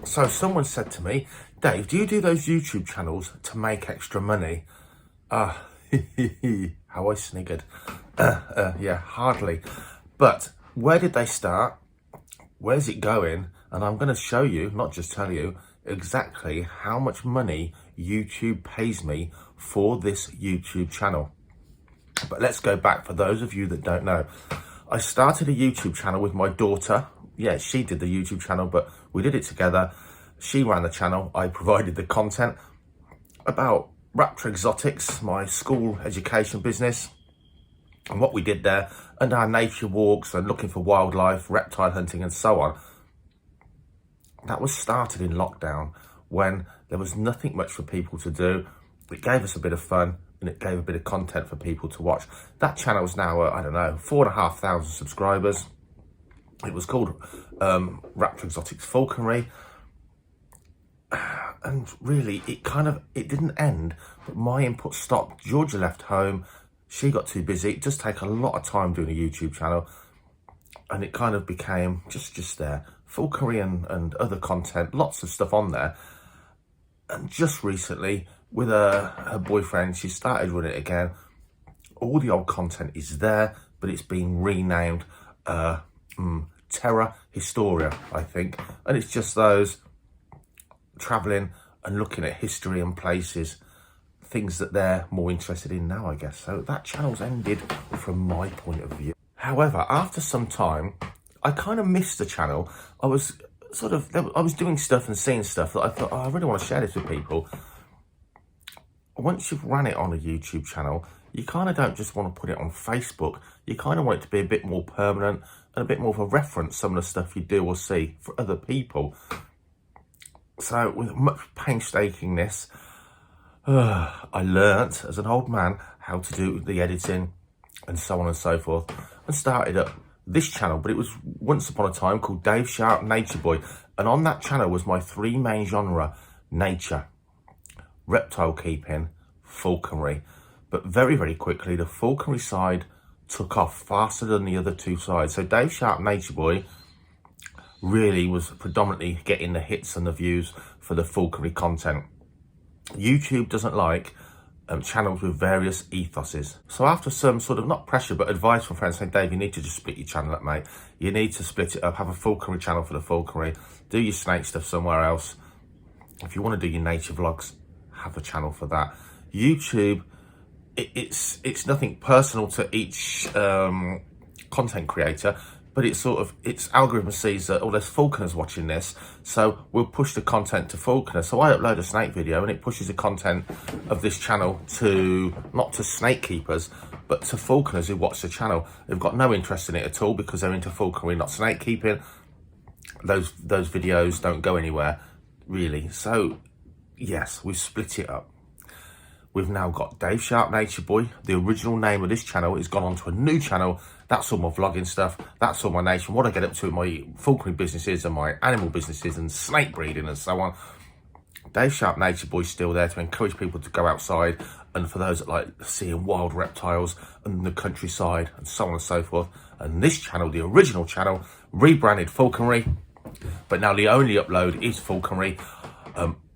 So someone said to me, Dave, do you do those YouTube channels to make extra money? How I sniggered. Yeah, hardly. But where did they start? Where's it going? And I'm going to show you, not just tell you, exactly how much money YouTube pays me for this YouTube channel. But let's go back for those of you that don't know. I started a YouTube channel with my daughter. Yeah, she did the YouTube channel, but we did it together. She ran the channel. I provided the content about Raptor Exotics, my school education business, and what we did there, and our nature walks and looking for wildlife, reptile hunting and so on. That was started in lockdown when there was nothing much for people to do. It gave us a bit of fun and it gave a bit of content for people to watch. That channel is now, I don't know, 4,500 subscribers. It was called Raptor Exotics Falconry. And really, it didn't end, but my input stopped. Georgia left home. She got too busy. It does take a lot of time doing a YouTube channel. And it kind of became just there. Falconry and other content, lots of stuff on there. And just recently, with her boyfriend, she started running it again. All the old content is there, but it's been renamed Terra Historia, I think. And it's just those traveling and looking at history and places, things that they're more interested in now, I guess. So that channel's ended from my point of view. However, after some time, I kind of missed the channel. I was doing stuff and seeing stuff that I thought, oh, I really want to share this with people. Once you've ran it on a YouTube channel, you kind of don't just want to put it on Facebook. You kind of want it to be a bit more permanent and a bit more of a reference, some of the stuff you do or see for other people. So with much painstakingness, I learnt as an old man how to do the editing and so on and so forth, and started up this channel. But it was once upon a time called Dave Sharp Nature Boy, and on that channel was my three main genre: nature, reptile keeping, falconry. But very, very quickly the falconry side took off faster than the other two sides. So Dave Sharp Nature Boy really was predominantly getting the hits and the views for the falconry content. YouTube doesn't like channels with various ethoses. So after some sort of, not pressure, but advice from friends saying, Dave, you need to just split your channel up, mate. You need to split it up, have a falconry channel for the falconry, do your snake stuff somewhere else. If you want to do your nature vlogs, have a channel for that. YouTube, it's nothing personal to each content creator, but its algorithm sees that, oh, there's falconers watching this, so we'll push the content to falconers. So I upload a snake video and it pushes the content of this channel to, not to snake keepers, but to falconers who watch the channel. They've got no interest in it at all because they're into falconry, not snake keeping. Those videos don't go anywhere, really. So, yes, we've split it up. We've now got Dave Sharp Nature Boy. The original name of this channel has gone on to a new channel. That's all my vlogging stuff. That's all my nature. What I get up to in my falconry businesses and my animal businesses and snake breeding and so on. Dave Sharp Nature Boy's still there to encourage people to go outside, and for those that like seeing wild reptiles and the countryside and so on and so forth. And this channel, the original channel, rebranded Falconry, but now the only upload is Falconry.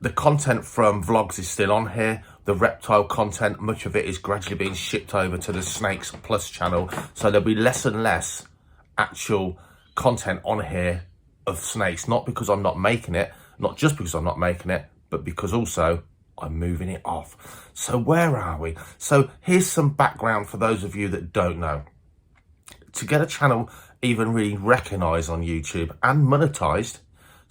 The content from vlogs is still on here. The reptile content, much of it is gradually being shipped over to the Snakes Plus channel. So there'll be less and less actual content on here of snakes. Not because I'm not making it, not just because I'm not making it, but because also I'm moving it off. So where are we? So here's some background for those of you that don't know. To get a channel even really recognized on YouTube and monetized,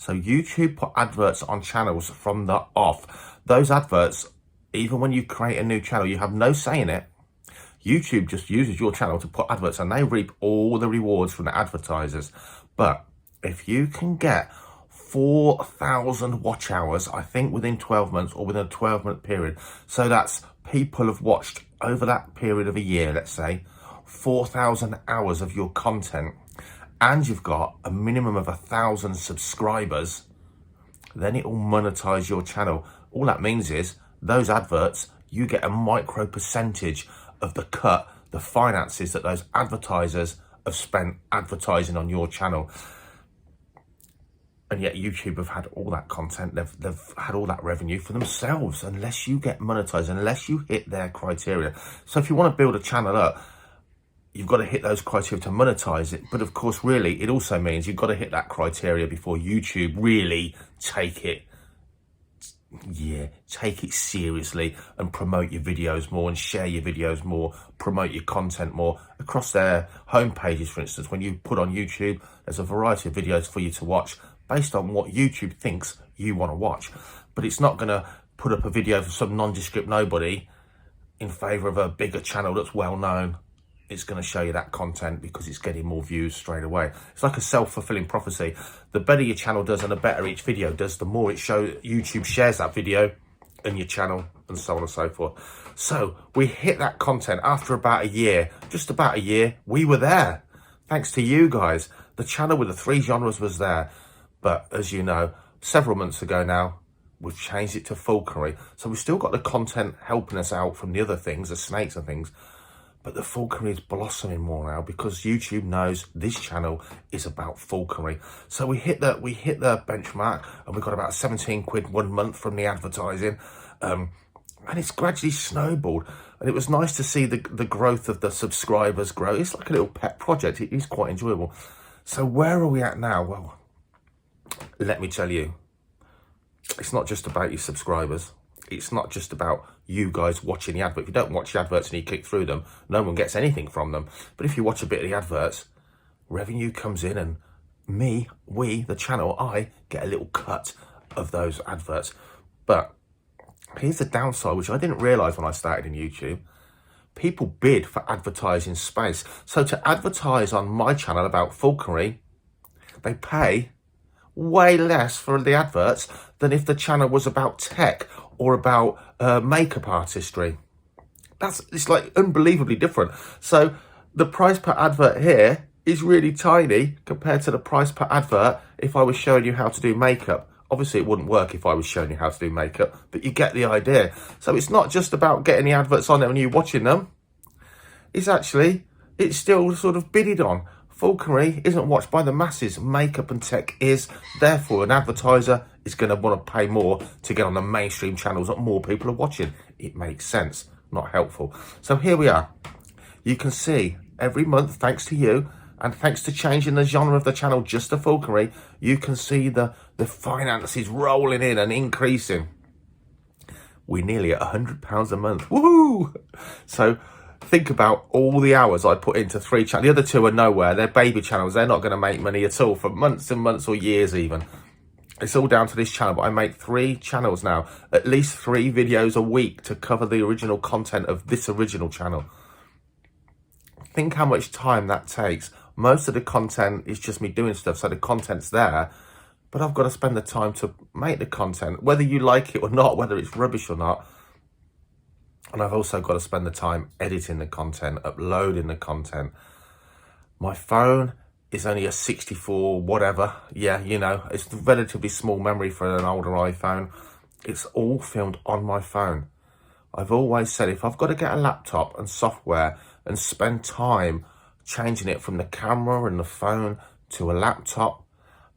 so YouTube put adverts on channels from the off. Those adverts, even when you create a new channel, you have no say in it. YouTube just uses your channel to put adverts and they reap all the rewards from the advertisers. But if you can get 4,000 watch hours, I think within 12 months or within a 12-month period, so that's people have watched over that period of a year, let's say, 4,000 hours of your content, and you've got a minimum of 1,000 subscribers, then it will monetize your channel. All that means is those adverts, you get a micro percentage of the cut, the finances that those advertisers have spent advertising on your channel. And yet YouTube have had all that content, they've had all that revenue for themselves, unless you get monetized, unless you hit their criteria. So if you want to build a channel up, you've got to hit those criteria to monetize it. But of course, really, it also means you've got to hit that criteria before YouTube really take it seriously and promote your videos more and share your videos more, promote your content more across their home pages. For instance, when you put on YouTube, there's a variety of videos for you to watch based on what YouTube thinks you want to watch. But it's not going to put up a video for some nondescript nobody in favor of a bigger channel that's well known. It's going to show you that content because it's getting more views straight away. It's like a self-fulfilling prophecy. The better your channel does and the better each video does, the more YouTube shares that video in your channel, and so on and so forth. So we hit that content after about a year, just about a year. We were there. Thanks to you guys. The channel with the 3 genres was there. But as you know, several months ago now, we've changed it to Falconry. So we've still got the content helping us out from the other things, the snakes and things. But the Falconry is blossoming more now because YouTube knows this channel is about Falconry. So we hit the benchmark, and we got about 17 quid 1 month from the advertising. And it's gradually snowballed. And it was nice to see the growth of the subscribers grow. It's like a little pet project. It is quite enjoyable. So where are we at now? Well, let me tell you, it's not just about your subscribers. It's not just about you guys watching the advert. If you don't watch the adverts and you click through them, no one gets anything from them. But if you watch a bit of the adverts, revenue comes in, and we, the channel, I get a little cut of those adverts. But here's the downside, which I didn't realise when I started in YouTube. People bid for advertising space. So to advertise on my channel about Falconry, they pay way less for the adverts than if the channel was about tech or about makeup artistry. It's like unbelievably different. So the price per advert here is really tiny compared to the price per advert if I was showing you how to do makeup. Obviously, it wouldn't work if I was showing you how to do makeup, but you get the idea. So it's not just about getting the adverts on there and you watching them. It's still sort of bidded on. Falconry isn't watched by the masses. Makeup and tech is. Therefore, an advertiser is going to want to pay more to get on the mainstream channels that more people are watching. It makes sense. Not helpful. So here we are. You can see every month, thanks to you, and thanks to changing the genre of the channel just to Falconry, you can see the finances rolling in and increasing. We're nearly at £100 a month. Woohoo! So think about all the hours I put into 3 channels. The other 2 are nowhere. They're baby channels. They're not going to make money at all for months and months or years even. It's all down to this channel, but I make 3 channels now. At least 3 videos a week to cover the original content of this original channel. Think how much time that takes. Most of the content is just me doing stuff, so the content's there. But I've got to spend the time to make the content, whether you like it or not, whether it's rubbish or not. And I've also got to spend the time editing the content, uploading the content. My phone is only a 64 whatever. Yeah, you know, it's relatively small memory for an older iPhone. It's all filmed on my phone. I've always said if I've got to get a laptop and software and spend time changing it from the camera and the phone to a laptop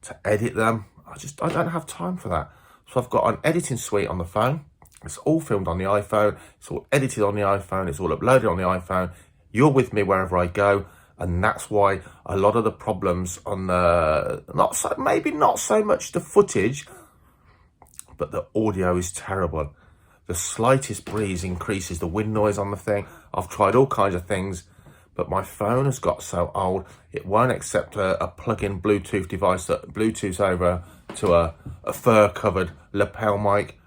to edit them, I don't have time for that. So I've got an editing suite on the phone. It's all filmed on the iPhone. It's all edited on the iPhone. It's all uploaded on the iPhone. You're with me wherever I go. And that's why a lot of the problems on the, maybe not so much the footage, but the audio is terrible. The slightest breeze increases the wind noise on the thing. I've tried all kinds of things, but my phone has got so old, it won't accept a plug-in Bluetooth device that Bluetooths over to a fur-covered lapel mic.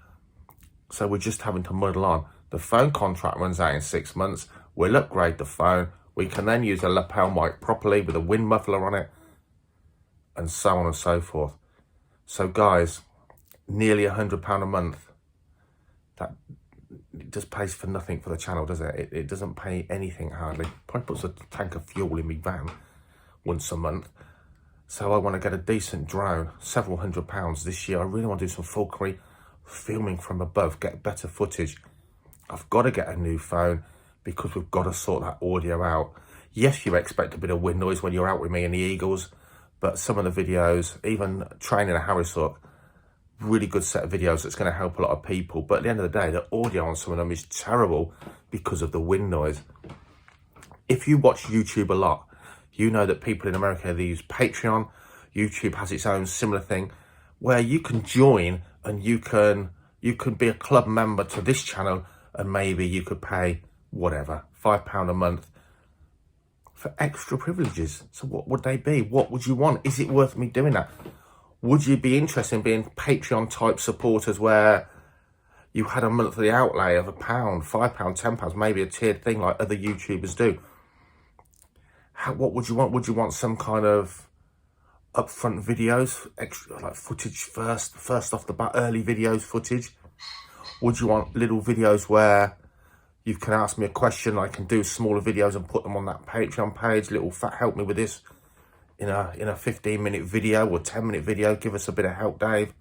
So we're just having to muddle on. The phone contract runs out in 6 months. We'll upgrade the phone. We can then use a lapel mic properly with a wind muffler on it, and so on and so forth. So guys, nearly £100 a month. That it just pays for nothing for the channel, does it? It doesn't pay anything hardly. Probably puts a tank of fuel in my van once a month. So I want to get a decent drone, several £100 this year. I really want to do some Falconry filming from above, get better footage. I've got to get a new phone because we've got to sort that audio out. Yes, you expect a bit of wind noise when you're out with me and the Eagles, But some of the videos, even training a Harris hook, really good set of videos that's going to help a lot of people. But at the end of the day, the audio on some of them is terrible because of the wind noise. If you watch YouTube a lot, you know that people in America, they use Patreon. YouTube has its own similar thing where you can join and you can be a club member to this channel, and maybe you could pay whatever, £5 a month for extra privileges. So what would they be? What would you want? Is it worth me doing that? Would you be interested in being Patreon type supporters where you had a monthly outlay of £1, £5, £10, maybe a tiered thing like other YouTubers do? What would you want? Would you want some kind of upfront videos, extra like footage first off the bat, early videos footage? Would you want little videos where you can ask me a question, I can do smaller videos and put them on that Patreon page, little help me with this in a 15-minute video or 10-minute video, give us a bit of help, Dave.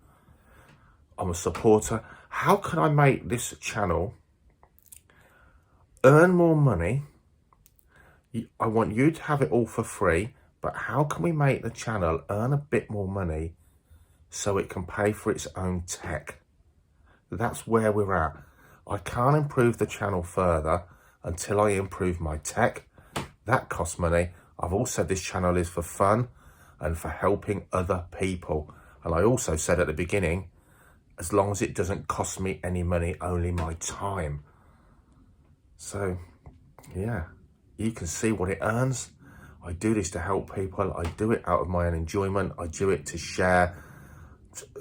I'm a supporter. How can I make this channel earn more money? I want you to have it all for free, but how can we make the channel earn a bit more money so it can pay for its own tech? That's where we're at. I can't improve the channel further until I improve my tech. That costs money. I've also said this channel is for fun and for helping other people. And I also said at the beginning, as long as it doesn't cost me any money, only my time. So, yeah, you can see what it earns. I do this to help people. I do it out of my own enjoyment. I do it to share.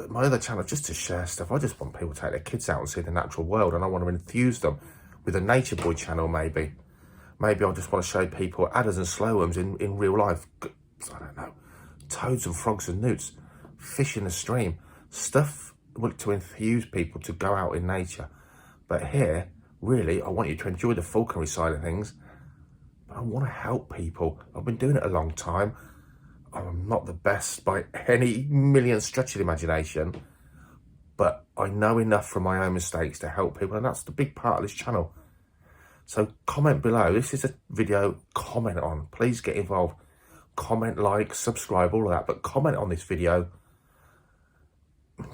My other channel, just to share stuff. I just want people to take their kids out and see the natural world, and I want to enthuse them with a Nature Boy channel. Maybe I just want to show people adders and slowworms in real life. I don't know, toads and frogs and newts, fish in the stream, stuff to enthuse people to go out in nature. But here, really, I want you to enjoy the falconry side of things, but I want to help people. I've been doing it a long time. I'm not the best by any million stretch of the imagination, but I know enough from my own mistakes to help people, and that's the big part of this channel. So comment below. This is a video, comment on. Please get involved. Comment, like, subscribe, all of that, but comment on this video.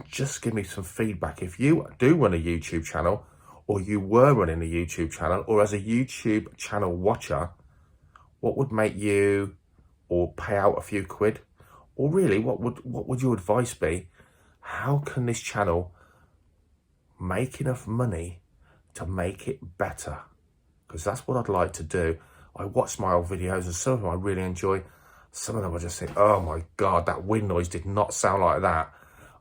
Just give me some feedback. If you do run a YouTube channel, or you were running a YouTube channel, or as a YouTube channel watcher, what would make you or pay out a few quid? Or really, what would your advice be? How can this channel make enough money to make it better? Because that's what I'd like to do. I watch my old videos, and some of them I really enjoy. Some of them I just think, oh my God, that wind noise did not sound like that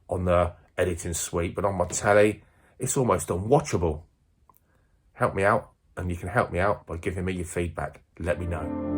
on the editing suite, but on my telly, it's almost unwatchable. Help me out, and you can help me out by giving me your feedback. Let me know.